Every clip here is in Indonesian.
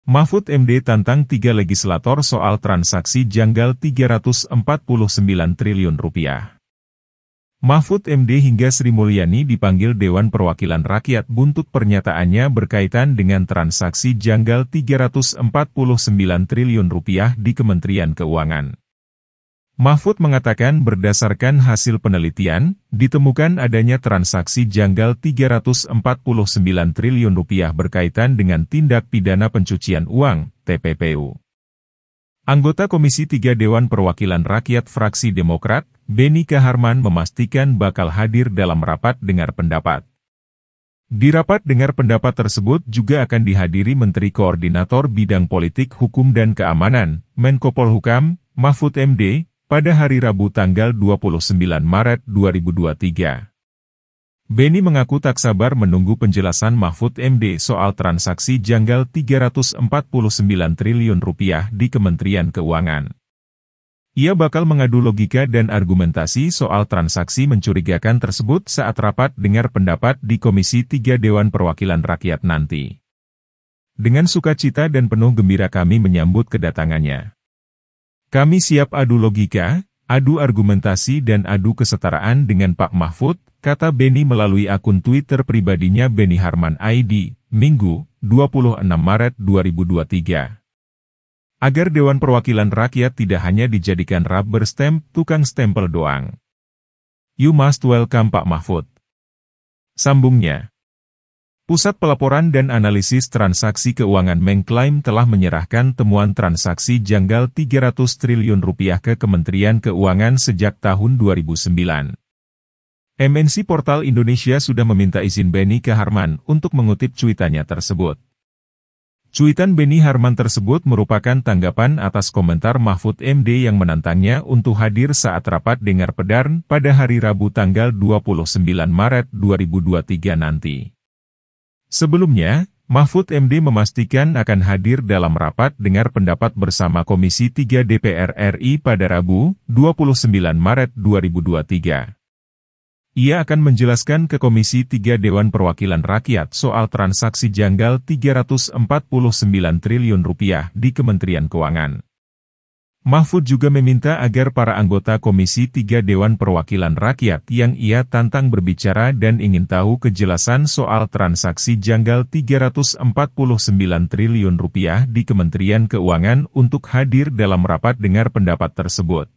Mahfud MD tantang 3 legislator soal transaksi janggal Rp349 triliun. Mahfud MD hingga Sri Mulyani dipanggil Dewan Perwakilan Rakyat buntut pernyataannya berkaitan dengan transaksi janggal Rp349 triliun di Kementerian Keuangan. Mahfud mengatakan berdasarkan hasil penelitian, ditemukan adanya transaksi janggal Rp349 triliun berkaitan dengan tindak pidana pencucian uang, TPPU. Anggota Komisi 3 Dewan Perwakilan Rakyat Fraksi Demokrat, Beni Kaharman memastikan bakal hadir dalam rapat dengar pendapat. Di rapat dengar pendapat tersebut juga akan dihadiri Menteri Koordinator Bidang Politik Hukum dan Keamanan, Menko Polhukam, Mahfud MD, pada hari Rabu tanggal 29 Maret 2023. Beni mengaku tak sabar menunggu penjelasan Mahfud MD soal transaksi janggal Rp349 triliun di Kementerian Keuangan. Ia bakal mengadu logika dan argumentasi soal transaksi mencurigakan tersebut saat rapat dengar pendapat di Komisi 3 Dewan Perwakilan Rakyat nanti. Dengan sukacita dan penuh gembira kami menyambut kedatangannya. Kami siap adu logika, adu argumentasi dan adu kesetaraan dengan Pak Mahfud, kata Beni melalui akun Twitter pribadinya Beni Harman ID, Minggu, 26 Maret 2023. Agar Dewan Perwakilan Rakyat tidak hanya dijadikan rubber stamp, tukang stempel doang. You must welcome Pak Mahfud. Sambungnya. Pusat Pelaporan dan Analisis Transaksi Keuangan mengklaim telah menyerahkan temuan transaksi janggal Rp300 triliun ke Kementerian Keuangan sejak tahun 2009. MNC Portal Indonesia sudah meminta izin Beni Kaharman untuk mengutip cuitannya tersebut. Cuitan Beni Harman tersebut merupakan tanggapan atas komentar Mahfud MD yang menantangnya untuk hadir saat rapat dengar pendapat pada hari Rabu tanggal 29 Maret 2023 nanti. Sebelumnya, Mahfud MD memastikan akan hadir dalam rapat dengar pendapat bersama Komisi 3 DPR RI pada Rabu, 29 Maret 2023. Ia akan menjelaskan ke Komisi 3 Dewan Perwakilan Rakyat soal transaksi janggal Rp349 triliun di Kementerian Keuangan. Mahfud juga meminta agar para anggota Komisi 3 Dewan Perwakilan Rakyat yang ia tantang berbicara dan ingin tahu kejelasan soal transaksi janggal Rp349 triliun di Kementerian Keuangan untuk hadir dalam rapat dengar pendapat tersebut.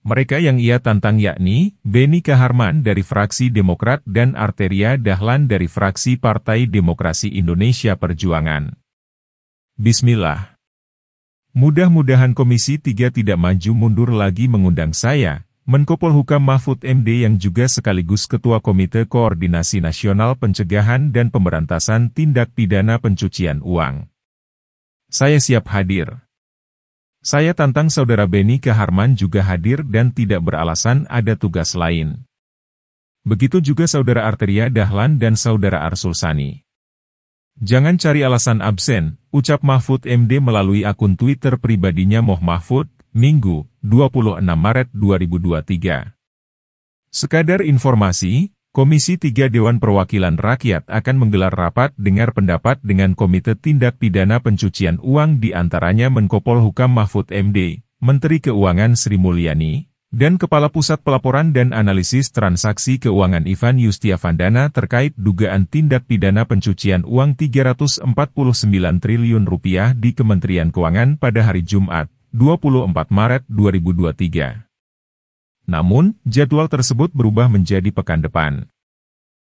Mereka yang ia tantang yakni, Beni Kaharman dari fraksi Demokrat dan Arteria Dahlan dari fraksi Partai Demokrasi Indonesia Perjuangan. Bismillah. Mudah-mudahan Komisi 3 tidak maju mundur lagi mengundang saya, Menko Polhukam Mahfud MD yang juga sekaligus Ketua Komite Koordinasi Nasional Pencegahan dan Pemberantasan Tindak Pidana Pencucian Uang. Saya siap hadir. Saya tantang Saudara Beni Kaharman juga hadir dan tidak beralasan ada tugas lain. Begitu juga Saudara Arteria Dahlan dan Saudara Arsul Sani. Jangan cari alasan absen, ucap Mahfud MD melalui akun Twitter pribadinya Moh Mahfud, Minggu, 26 Maret 2023. Sekadar informasi, Komisi 3 Dewan Perwakilan Rakyat akan menggelar rapat dengar pendapat dengan Komite Tindak Pidana Pencucian Uang di antaranya Menko Polhukam Mahfud MD, Menteri Keuangan Sri Mulyani, dan Kepala Pusat Pelaporan dan Analisis Transaksi Keuangan Ivan Yustiavandana terkait dugaan tindak pidana pencucian uang Rp349 triliun di Kementerian Keuangan pada hari Jumat, 24 Maret 2023. Namun, jadwal tersebut berubah menjadi pekan depan.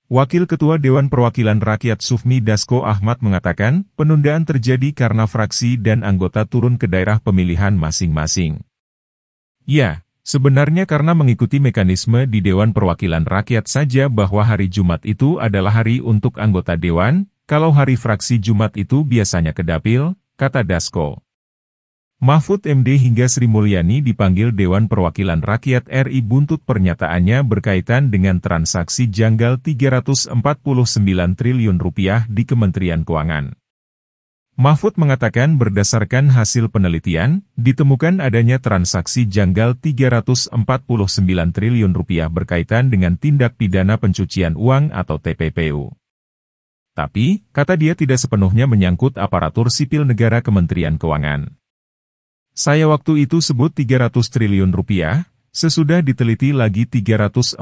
Wakil Ketua Dewan Perwakilan Rakyat Sufmi Dasko Ahmad mengatakan, penundaan terjadi karena fraksi dan anggota turun ke daerah pemilihan masing-masing. Ya, sebenarnya karena mengikuti mekanisme di Dewan Perwakilan Rakyat saja bahwa hari Jumat itu adalah hari untuk anggota Dewan, kalau hari fraksi Jumat itu biasanya ke dapil, kata Dasko. Mahfud MD hingga Sri Mulyani dipanggil Dewan Perwakilan Rakyat RI buntut pernyataannya berkaitan dengan transaksi janggal Rp349 triliun di Kementerian Keuangan. Mahfud mengatakan berdasarkan hasil penelitian, ditemukan adanya transaksi janggal Rp349 triliun berkaitan dengan tindak pidana pencucian uang atau TPPU. Tapi, kata dia tidak sepenuhnya menyangkut aparatur sipil negara Kementerian Keuangan. Saya waktu itu sebut 300 triliun rupiah, sesudah diteliti lagi 349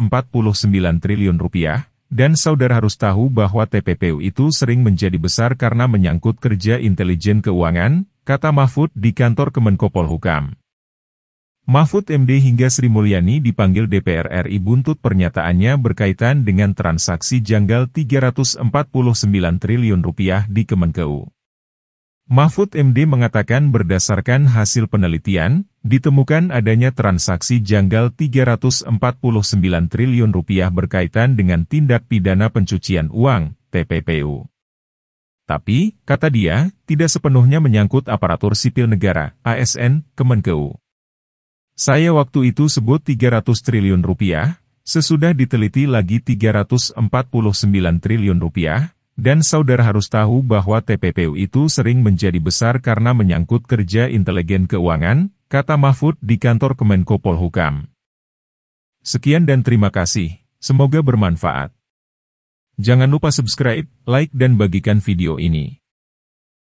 triliun rupiah, dan saudara harus tahu bahwa TPPU itu sering menjadi besar karena menyangkut kerja intelijen keuangan, kata Mahfud di kantor Kemenko Polhukam. Mahfud MD hingga Sri Mulyani dipanggil DPR RI buntut pernyataannya berkaitan dengan transaksi janggal 349 triliun rupiah di Kemenkeu. Mahfud MD mengatakan berdasarkan hasil penelitian, ditemukan adanya transaksi janggal 349 triliun rupiah berkaitan dengan tindak pidana pencucian uang, TPPU. Tapi, kata dia, tidak sepenuhnya menyangkut aparatur sipil negara, ASN, Kemenkeu. Saya waktu itu sebut 300 triliun rupiah, sesudah diteliti lagi 349 triliun rupiah, dan saudara harus tahu bahwa TPPU itu sering menjadi besar karena menyangkut kerja intelijen keuangan, kata Mahfud di kantor Kemenko Polhukam. Sekian dan terima kasih, semoga bermanfaat. Jangan lupa subscribe, like dan bagikan video ini.